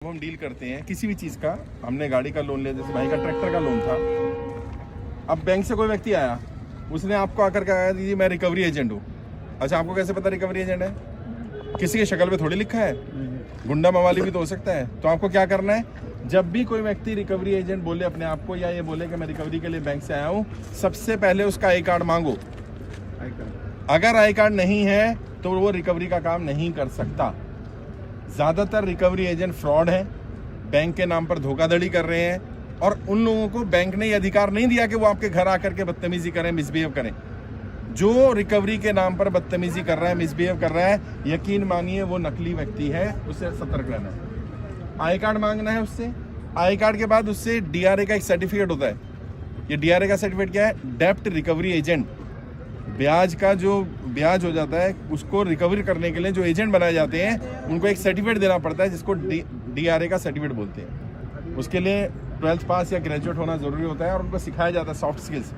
हम डील करते हैं किसी भी चीज़ का। हमने गाड़ी का लोन लिया, जैसे भाई का ट्रैक्टर का लोन था। अब बैंक से कोई व्यक्ति आया, उसने आपको आकर के कहा दीजिए मैं रिकवरी एजेंट हूँ। अच्छा, आपको कैसे पता रिकवरी एजेंट है? किसी के शक्ल पे थोड़ी लिखा है, गुंडा मवाली भी तो हो सकता है। तो आपको क्या करना है, जब भी कोई व्यक्ति रिकवरी एजेंट बोले अपने आप को, या ये बोले कि मैं रिकवरी के लिए बैंक से आया हूँ, सबसे पहले उसका आई कार्ड मांगो। अगर आई कार्ड नहीं है तो वो रिकवरी का काम नहीं कर सकता। ज़्यादातर रिकवरी एजेंट फ्रॉड है, बैंक के नाम पर धोखाधड़ी कर रहे हैं, और उन लोगों को बैंक ने ये अधिकार नहीं दिया कि वो आपके घर आकर के बदतमीजी करें, मिसबिहेव करें। जो रिकवरी के नाम पर बदतमीजी कर रहा है, मिसबिहेव कर रहा है, यकीन मानिए वो नकली व्यक्ति है, उससे सतर्क रहना है। आई कार्ड मांगना है उससे। आई कार्ड के बाद उससे DRA का एक सर्टिफिकेट होता है। ये DRA का सर्टिफिकेट क्या है? डेप्ट रिकवरी एजेंट। ब्याज का जो ब्याज हो जाता है उसको रिकवरी करने के लिए जो एजेंट बनाए जाते हैं, उनको एक सर्टिफिकेट देना पड़ता है, जिसको DRA का सर्टिफिकेट बोलते हैं। उसके लिए 12th पास या ग्रेजुएट होना ज़रूरी होता है, और उनको सिखाया जाता है सॉफ्ट स्किल्स,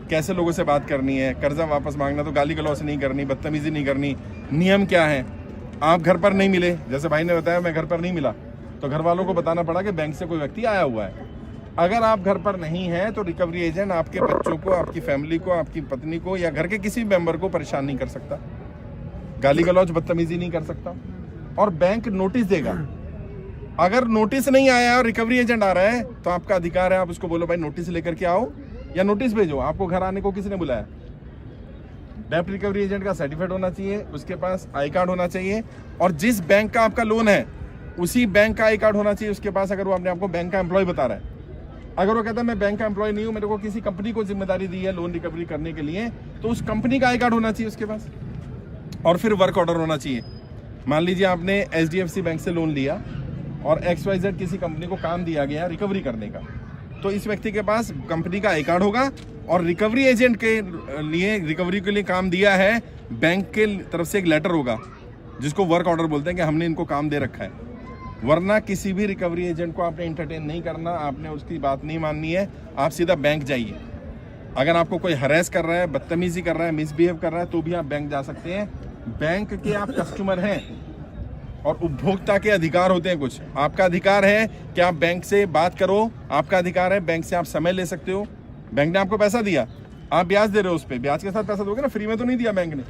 कैसे लोगों से बात करनी है, कर्जा वापस मांगना तो गाली गलौज नहीं करनी, बदतमीजी नहीं करनी, नियम क्या है। आप घर पर नहीं मिले, जैसे भाई ने बताया मैं घर पर नहीं मिला, तो घर वालों को बताना पड़ा कि बैंक से कोई व्यक्ति आया हुआ है। अगर आप घर पर नहीं हैं तो रिकवरी एजेंट आपके बच्चों को, आपकी फैमिली को, आपकी पत्नी को या घर के किसी मेंबर को परेशान नहीं कर सकता, गाली गलौज बदतमीजी नहीं कर सकता, और बैंक नोटिस देगा। अगर नोटिस नहीं आया और रिकवरी एजेंट आ रहा है तो आपका अधिकार है, आप उसको बोलो भाई नोटिस लेकर के आओ या नोटिस भेजो। आपको घर आने को किसने बुलाया? डेप्ट रिकवरी एजेंट का सर्टिफिकेट होना चाहिए, उसके पास आई कार्ड होना चाहिए, और जिस बैंक का आपका लोन है उसी बैंक का आई कार्ड होना चाहिए उसके पास, अगर वो अपने आपको बैंक का एम्प्लॉय बता रहा है। अगर वो कहता है मैं बैंक का एम्प्लॉय नहीं हूँ, मेरे को किसी कंपनी को जिम्मेदारी दी है लोन रिकवरी करने के लिए, तो उस कंपनी का आई कार्ड होना चाहिए उसके पास, और फिर वर्क ऑर्डर होना चाहिए। मान लीजिए आपने HDFC बैंक से लोन लिया और XYZ किसी कंपनी को काम दिया गया रिकवरी करने का, तो इस व्यक्ति के पास कंपनी का आई कार्ड होगा, और रिकवरी एजेंट के लिए रिकवरी के लिए काम दिया है बैंक के तरफ से एक लेटर होगा, जिसको वर्क ऑर्डर बोलते हैं कि हमने इनको काम दे रखा है। वरना किसी भी रिकवरी एजेंट को आपने इंटरटेन नहीं करना, आपने उसकी बात नहीं माननी है, आप सीधा बैंक जाइए। अगर आपको कोई हरेस कर रहा है, बदतमीजी कर रहा है, मिसबिहेव कर रहा है, तो भी आप बैंक जा सकते हैं। बैंक के आप कस्टमर हैं, और उपभोक्ता के अधिकार होते हैं कुछ। आपका अधिकार है कि आप बैंक से बात करो, आपका अधिकार है बैंक से आप समय ले सकते हो। बैंक ने आपको पैसा दिया, आप ब्याज दे रहे हो, उस पर ब्याज के साथ पैसा दोगे ना, फ्री में तो नहीं दिया बैंक ने।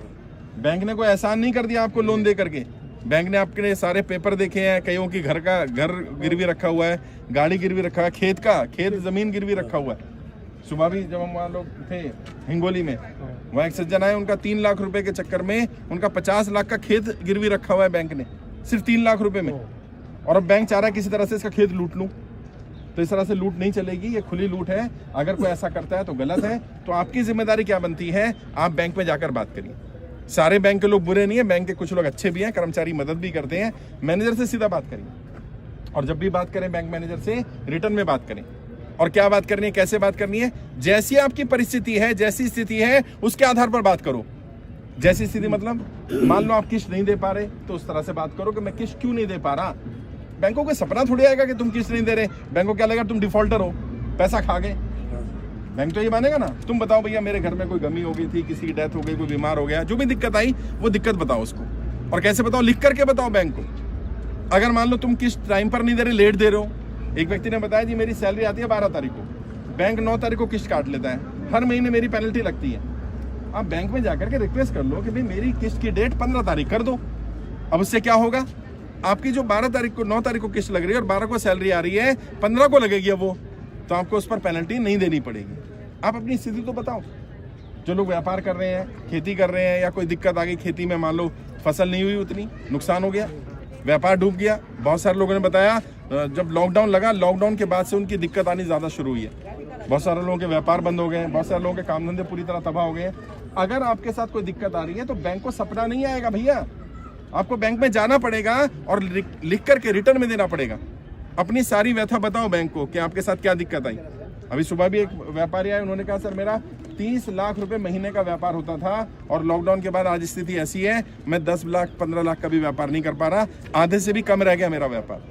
बैंक ने कोई एहसान नहीं कर दिया आपको लोन दे करके। बैंक ने आपके सारे पेपर देखे हैं, कईयों की घर गिरवी रखा हुआ है, गाड़ी गिरवी रखा है, खेत जमीन गिरवी रखा हुआ है। सुबह भी जब हम वहाँ लोग थे हिंगोली में, वहाँ एक सज्जन आए, उनका 3 लाख रुपए के चक्कर में उनका 50 लाख का खेत गिरवी रखा हुआ है बैंक ने, सिर्फ 3 लाख रुपए में। और अब बैंक चाह रहा है किसी तरह से इसका खेत लूट लूँ, तो इस तरह से लूट नहीं चलेगी, ये खुली लूट है। अगर कोई ऐसा करता है तो गलत है। तो आपकी जिम्मेदारी क्या बनती है, आप बैंक में जाकर बात करिए। सारे बैंक के लोग बुरे नहीं है, बैंक के कुछ लोग अच्छे भी हैं, कर्मचारी मदद भी करते हैं। मैनेजर से सीधा बात करिए, और जब भी बात करें बैंक मैनेजर से रिटर्न में बात करें। और क्या बात करनी है, कैसे बात करनी है, जैसी आपकी परिस्थिति है, जैसी स्थिति है उसके आधार पर बात करो। जैसी स्थिति मतलब, मान लो आप किस्त नहीं दे पा रहे, तो उस तरह से बात करो कि मैं किस्त क्यों नहीं दे पा रहा। बैंकों को सपना थोड़ी आएगा कि तुम किस्त नहीं दे रहे, बैंकों क्या लगेगा तुम डिफॉल्टर हो, पैसा खा गए। बैंक तो ये मानेगा ना, तुम बताओ भैया मेरे घर में कोई गमी हो गई थी, किसी की डेथ हो गई, कोई बीमार हो गया, जो भी दिक्कत आई वो दिक्कत बताओ उसको। और कैसे बताओ, लिख करके बताओ बैंक को। अगर मान लो तुम किस्त टाइम पर नहीं दे रहे, लेट दे रहे हो। एक व्यक्ति ने बताया जी मेरी सैलरी आती है 12 तारीख को, बैंक 9 तारीख को किस्त काट लेता है, हर महीने मेरी पेनल्टी लगती है। आप बैंक में जाकर के रिक्वेस्ट कर लो कि भाई मेरी किस्त की डेट 15 तारीख कर दो। अब उससे क्या होगा, आपकी जो 12 तारीख को 9 तारीख को किस्त लग रही है और 12 को सैलरी आ रही है, 15 को लगेगी वो, तो आपको उस पर पेनल्टी नहीं देनी पड़ेगी। आप अपनी स्थिति तो बताओ। जो लोग व्यापार कर रहे हैं, खेती कर रहे हैं, या कोई दिक्कत आ गई खेती में, मान लो फसल नहीं हुई, उतनी नुकसान हो गया, व्यापार डूब गया। बहुत सारे लोगों ने बताया जब लॉकडाउन लगा, लॉकडाउन के बाद से उनकी दिक्कत आनी ज़्यादा शुरू हुई है। बहुत सारे लोगों के व्यापार बंद हो गए, बहुत सारे लोगों के काम धंधे पूरी तरह तबाह हो गए। अगर आपके साथ कोई दिक्कत आ रही है तो बैंक को सपना नहीं आएगा भैया, आपको बैंक में जाना पड़ेगा और लिख करके रिटर्न में देना पड़ेगा। अपनी सारी व्यथा बताओ बैंक को कि आपके साथ क्या दिक्कत आई। अभी सुबह भी एक व्यापारी आए, उन्होंने कहा सर मेरा 30 लाख रुपए महीने का व्यापार होता था, और लॉकडाउन के बाद आज स्थिति ऐसी है मैं 10 लाख 15 लाख का भी व्यापार नहीं कर पा रहा, आधे से भी कम रह गया मेरा व्यापार।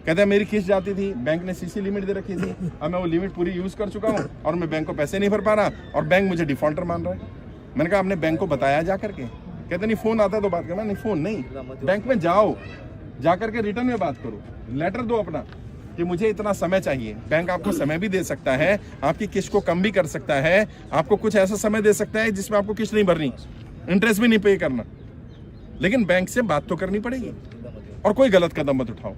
कहते हैं मेरी किस्त जाती थी, बैंक ने CC लिमिट दे रखी थी, अब मैं वो लिमिट पूरी यूज कर चुका हूँ और मैं बैंक को पैसे नहीं भर पा रहा, और बैंक मुझे डिफॉल्टर मान रहा है। मैंने कहा आपने बैंक को बताया जा करके? कहते नहीं फोन आता है तो बात करना। नहीं फोन नहीं, बैंक में जाओ, जाकर के रिटर्न में बात करो, लेटर दो अपना कि मुझे इतना समय चाहिए। बैंक आपको समय भी दे सकता है, आपकी किस्त को कम भी कर सकता है, आपको कुछ ऐसा समय दे सकता है जिसमें आपको किस्त नहीं भरनी, इंटरेस्ट भी नहीं पे करना, लेकिन बैंक से बात तो करनी पड़ेगी। और कोई गलत कदम मत उठाओ।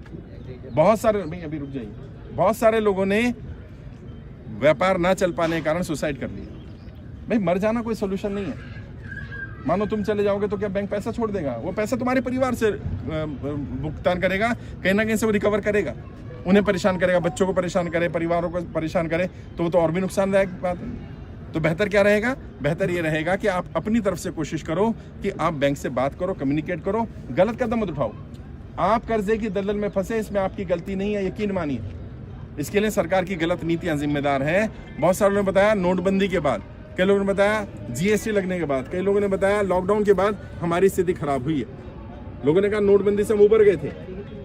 बहुत सारे, भाई अभी रुक जाइए, बहुत सारे लोगों ने व्यापार ना चल पाने के कारण सुसाइड कर लिया। भाई मर जाना कोई सोल्यूशन नहीं है। मानो तुम चले जाओगे तो क्या बैंक पैसा छोड़ देगा? वो पैसा तुम्हारे परिवार से भुगतान करेगा, कहीं ना कहीं से वो रिकवर करेगा, उन्हें परेशान करेगा, बच्चों को परेशान करे, परिवारों को परेशान करे, तो वो तो और भी नुकसानदायक बात है। तो बेहतर क्या रहेगा? बेहतर ये रहेगा कि आप अपनी तरफ से कोशिश करो कि आप बैंक से बात करो, कम्युनिकेट करो, गलत कदम मत उठाओ। आप कर्जे की दलदल में फंसे, इसमें आपकी गलती नहीं है, यकीन मानिए। इसके लिए सरकार की गलत नीतियां जिम्मेदार है। बहुत सारे लोगों ने बताया नोटबंदी के बाद, कई लोगों ने बताया जीएसटी लगने के बाद, कई लोगों ने बताया लॉकडाउन के बाद हमारी स्थिति खराब हुई है। लोगों ने कहा नोटबंदी से हम उबर गए थे,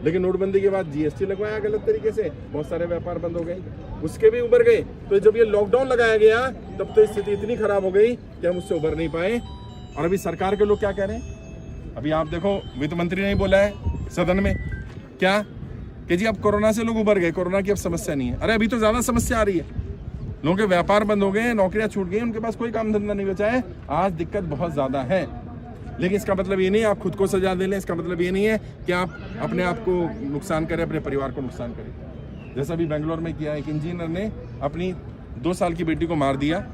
लेकिन नोटबंदी के बाद जीएसटी लगवाया गलत तरीके से, बहुत सारे व्यापार बंद हो गए, उसके भी उबर गए। तो जब ये लॉकडाउन लगाया गया तब तो स्थिति इतनी खराब हो गई कि हम उससे उबर नहीं पाए। और अभी सरकार के लोग क्या कह रहे हैं? अभी आप देखो, वित्त मंत्री ने बोला है सदन में क्या कि जी अब कोरोना से लोग उबर गए, कोरोना की अब समस्या नहीं है। अरे अभी तो ज्यादा समस्या आ रही है, लोगों के व्यापार बंद हो गए, नौकरियां छूट गई, उनके पास कोई काम धंधा नहीं बचा है। आज दिक्कत बहुत ज्यादा है, लेकिन इसका मतलब ये नहीं है आप खुद को सजा दे लें, इसका मतलब ये नहीं है कि आप अपने आप को नुकसान करें, अपने परिवार को नुकसान करें। जैसा अभी बेंगलोर में किया, एक इंजीनियर ने अपनी 2 साल की बेटी को मार दिया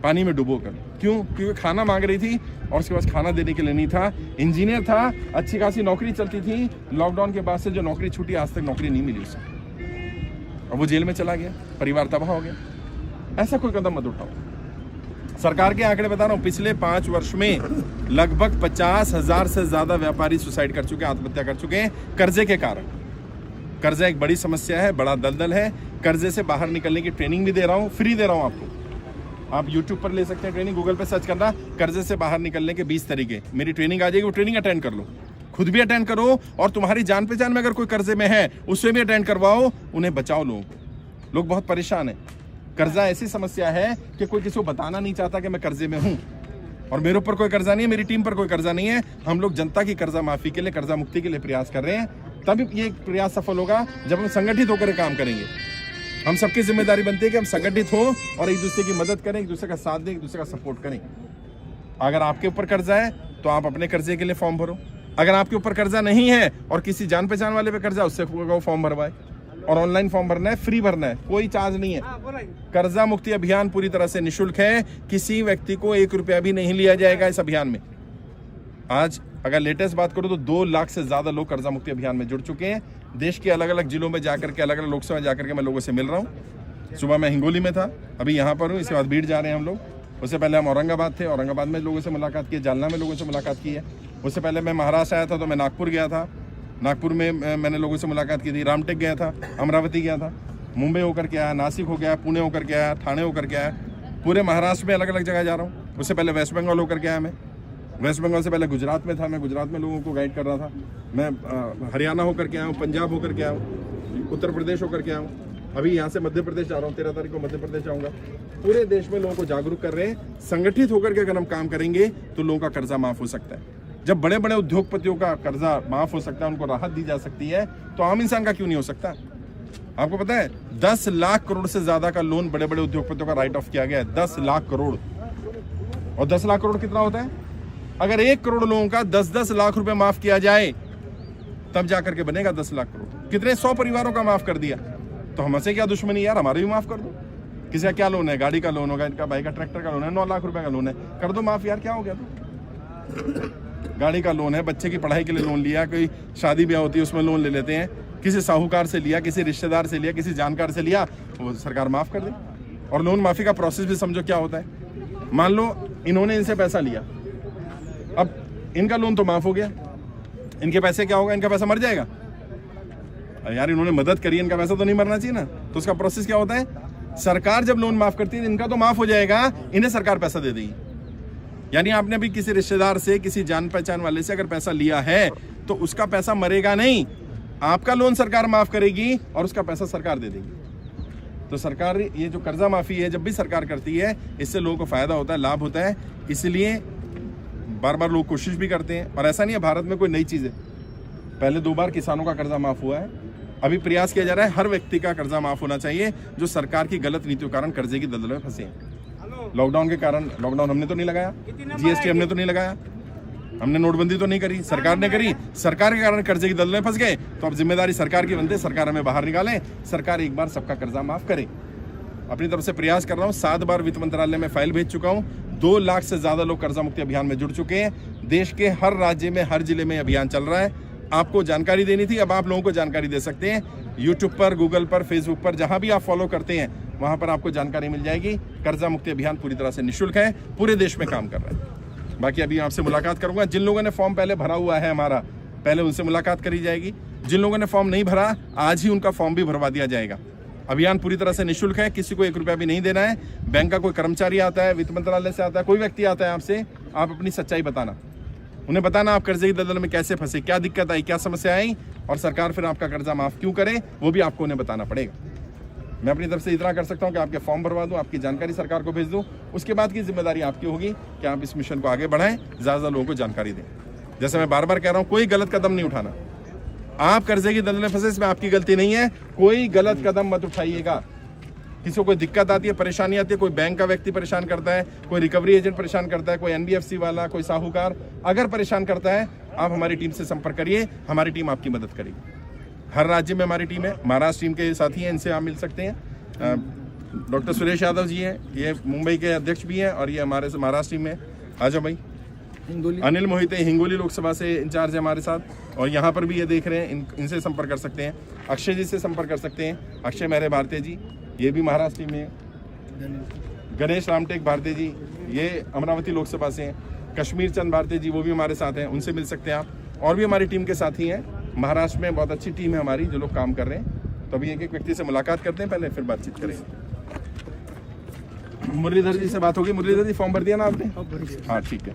पानी में डुबो कर। क्यों? क्योंकि खाना मांग रही थी और उसके पास खाना देने के लिए नहीं था। इंजीनियर था, अच्छी खासी नौकरी चलती थी, लॉकडाउन के बाद से जो नौकरी छूटी, आज तक नौकरी नहीं मिली उसे, और वो जेल में चला गया, परिवार तबाह हो गया। ऐसा कोई कदम मत उठाओ। सरकार के आंकड़े बता रहा हूं, पिछले 5 वर्ष में लगभग 50,000 से ज्यादा व्यापारी सुसाइड कर चुके हैं, आत्महत्या कर चुके हैं कर्जे के कारण। कर्जा एक बड़ी समस्या है, बड़ा दलदल है। कर्जे से बाहर निकलने की ट्रेनिंग भी दे रहा हूं, फ्री दे रहा हूं आपको। आप YouTube पर ले सकते हैं ट्रेनिंग, गूगल पे सर्च करना कर्जे से बाहर निकलने के 20 तरीके, मेरी ट्रेनिंग आ जाएगी, वो ट्रेनिंग अटेंड कर लो, खुद भी अटेंड करो, और तुम्हारी जान पहचान में अगर कोई कर्जे में है उससे भी अटेंड करवाओ, उन्हें बचाओ। लोग बहुत परेशान है। कर्जा ऐसी समस्या है कि कोई किसी को बताना नहीं चाहता कि मैं कर्जे में हूं, और मेरे ऊपर कोई कर्जा नहीं है, मेरी टीम पर कोई कर्जा नहीं है। हम लोग जनता की कर्जा माफी के लिए, कर्जा मुक्ति के लिए प्रयास कर रहे हैं। तभी ये प्रयास सफल होगा जब हम संगठित होकर काम करेंगे। हम सबकी जिम्मेदारी बनती है कि हम संगठित हो और एक दूसरे की मदद करें, एक दूसरे का साथ दें, एक दूसरे का सपोर्ट करें। अगर आपके ऊपर कर्जा है तो आप अपने कर्जे के लिए फॉर्म भरो। अगर आपके ऊपर कर्जा नहीं है और किसी जान पहचान वाले पे कर्जा, उससे फॉर्म भरवाए। और ऑनलाइन फॉर्म भरना है, फ्री भरना है, कोई चार्ज नहीं है। कर्जा मुक्ति अभियान पूरी तरह से निःशुल्क है, किसी व्यक्ति को 1 रुपया भी नहीं लिया जाएगा इस अभियान में। आज अगर लेटेस्ट बात करूं तो 2 लाख से ज्यादा लोग कर्जा मुक्ति अभियान में जुड़ चुके हैं। देश के अलग अलग जिलों में जाकर के, अलग अलग लोकसभा जाकर के मैं लोगों से मिल रहा हूं। सुबह मैं हिंगोली में था, अभी यहाँ पर हूँ, इसके बाद बीड़ जा रहे हैं हम लोग। उससे पहले हम औरंगाबाद थे, औरंगाबाद में लोगों से मुलाकात की, जालना में लोगों से मुलाकात की है। उससे पहले मैं महाराष्ट्र आया था तो मैं नागपुर गया था, नागपुर में मैंने लोगों से मुलाकात की थी, रामटेक गया था, अमरावती गया था, मुंबई होकर के आया, नासिक हो गया, पुणे होकर के आया, ठाणे होकर के आया, पूरे महाराष्ट्र में अलग अलग जगह जा रहा हूँ। उससे पहले वेस्ट बंगाल होकर के आया, मैं वेस्ट बंगाल से पहले गुजरात में था, मैं गुजरात में लोगों को गाइड कर रहा था। मैं हरियाणा होकर के आया हूँ, पंजाब होकर के आया हूँ, उत्तर प्रदेश होकर के आया हूँ, अभी यहाँ से मध्य प्रदेश जा रहा हूँ, 13 तारीख को मध्य प्रदेश जाऊँगा। पूरे देश में लोगों को जागरूक कर रहे हैं। संगठित होकर के अगर हम काम करेंगे तो लोगों का कर्जा माफ हो सकता है। जब बड़े बड़े उद्योगपतियों का कर्जा माफ हो सकता है, उनको राहत दी जा सकती है, तो आम इंसान का क्यों नहीं हो सकता? आपको पता है 10 लाख करोड़ से ज्यादा का लोन बड़े बड़े उद्योगपतियों का राइट ऑफ किया गया है, 10 लाख करोड़। और 10 लाख करोड़ कितना होता है? अगर 1 करोड़ लोगों का 10-10 लाख रुपए माफ किया जाए तब जाकर के बनेगा 10 लाख करोड़। कितने 100 परिवारों का माफ कर दिया, तो हमसे क्या दुश्मनी यार, हमारे भी माफ कर दो। किसी का क्या लोन है? गाड़ी का लोन होगा, इनका भाई का ट्रैक्टर का लोन है, 9 लाख रुपए का लोन है, कर दो माफ यार, क्या हो गया? तो गाड़ी का लोन है, बच्चे की पढ़ाई के लिए लोन लिया, कोई शादी ब्याह होती है उसमें लोन ले लेते हैं, किसी साहूकार से लिया, किसी रिश्तेदार से लिया, किसी जानकार से लिया, वो सरकार माफ कर दे। और लोन माफी का प्रोसेस भी समझो क्या होता है। मान लो इन्होंने इनसे पैसा लिया, अब इनका लोन तो माफ हो गया, इनके पैसे क्या होगा? इनका पैसा मर जाएगा यार, इन्होंने मदद करी, इनका पैसा तो नहीं मरना चाहिए ना। तो उसका प्रोसेस क्या होता है? सरकार जब लोन माफ करती है, इनका तो माफ हो जाएगा, इन्हें सरकार पैसा दे देगी। यानी आपने भी किसी रिश्तेदार से, किसी जान पहचान वाले से अगर पैसा लिया है तो उसका पैसा मरेगा नहीं, आपका लोन सरकार माफ करेगी और उसका पैसा सरकार दे देगी। तो सरकार, ये जो कर्जा माफी है जब भी सरकार करती है, इससे लोगों को फायदा होता है, लाभ होता है। इसलिए बार बार लोग कोशिश भी करते हैं, और ऐसा नहीं है भारत में कोई नई चीज है, पहले 2 बार किसानों का कर्जा माफ हुआ है, अभी प्रयास किया जा रहा है हर व्यक्ति का कर्जा माफ होना चाहिए जो सरकार की गलत नीतियों के कारण कर्जे की दलदल में फंसे हैं। लॉकडाउन के कारण, लॉकडाउन हमने तो नहीं लगाया, जीएसटी हमने तो नहीं लगाया, हमने नोटबंदी तो नहीं करी, सरकार ने करी, सरकार के कारण कर्जे की दलदल में फंस गए। तो अब जिम्मेदारी सरकार की बनती है, सरकार हमें बाहर निकाले, सरकार एक बार सबका कर्जा माफ करे। अपनी तरफ से प्रयास कर रहा हूँ, 7 बार वित्त मंत्रालय में फाइल भेज चुका हूँ, 2 लाख से ज्यादा लोग कर्जा मुक्ति अभियान में जुड़ चुके हैं। देश के हर राज्य में, हर जिले में अभियान चल रहा है। आपको जानकारी देनी थी, अब आप लोगों को जानकारी दे सकते हैं। यूट्यूब पर, गूगल पर, फेसबुक पर, जहां भी आप फॉलो करते हैं वहां पर आपको जानकारी मिल जाएगी। कर्जा मुक्ति अभियान पूरी तरह से निःशुल्क है, पूरे देश में काम कर रहा है। बाकी अभी आपसे मुलाकात करूंगा, जिन लोगों ने फॉर्म पहले भरा हुआ है हमारा, पहले उनसे मुलाकात करी जाएगी। जिन लोगों ने फॉर्म नहीं भरा, आज ही उनका फॉर्म भी भरवा दिया जाएगा। अभियान पूरी तरह से निःशुल्क है, किसी को 1 रुपया भी नहीं देना है। बैंक का कोई कर्मचारी आता है, वित्त मंत्रालय से आता है, कोई व्यक्ति आता है आपसे, आप अपनी सच्चाई बताना, उन्हें बताना आप कर्जे की दलदल में कैसे फंसे, क्या दिक्कत आई, क्या समस्या आई, और सरकार फिर आपका कर्जा माफ क्यों करे, वो भी आपको उन्हें बताना पड़ेगा। मैं अपनी तरफ से इतना कर सकता हूं कि आपके फॉर्म भरवा दूं, आपकी जानकारी सरकार को भेज दूं, उसके बाद की जिम्मेदारी आपकी होगी कि आप इस मिशन को आगे बढ़ाएं, ज्यादा लोगों को जानकारी दें। जैसे मैं बार बार कह रहा हूं, कोई गलत कदम नहीं उठाना। आप कर्जे की दलदल में फंसे, इसमें आपकी गलती नहीं है, कोई गलत कदम मत उठाइएगा। किसी को कोई दिक्कत आती है, परेशानी आती है, कोई बैंक का व्यक्ति परेशान करता है, कोई रिकवरी एजेंट परेशान करता है, कोई एनबीएफसी वाला, कोई साहूकार अगर परेशान करता है, आप हमारी टीम से संपर्क करिए, हमारी टीम आपकी मदद करेगी। हर राज्य में हमारी टीम है, महाराष्ट्र टीम के साथी हैं, इनसे आप मिल सकते हैं। डॉक्टर सुरेश यादव जी हैं, ये मुंबई के अध्यक्ष भी हैं, और ये हमारे से महाराष्ट्र टीम में। आ जाओ भाई। अनिल मोहिते हिंगोली लोकसभा से इंचार्ज है हमारे साथ, और यहाँ पर भी ये देख रहे हैं, इनसे संपर्क कर सकते हैं। अक्षय जी से संपर्क कर सकते हैं, अक्षय मेहरे भारती जी, ये भी महाराष्ट्र में है। गणेश रामटेक भारती जी, ये अमरावती लोकसभा से हैं। कश्मीर चंद भारती जी, वो भी हमारे साथ हैं, उनसे मिल सकते हैं आप। और भी हमारी टीम के साथी हैं, महाराष्ट्र में बहुत अच्छी टीम है हमारी जो लोग काम कर रहे हैं। तो अभी एक व्यक्ति से मुलाकात करते हैं पहले, फिर बातचीत करेंगे। मुरलीधर जी से बात होगी। मुरलीधर जी, फॉर्म भर दिया ना आपने? हाँ ठीक है।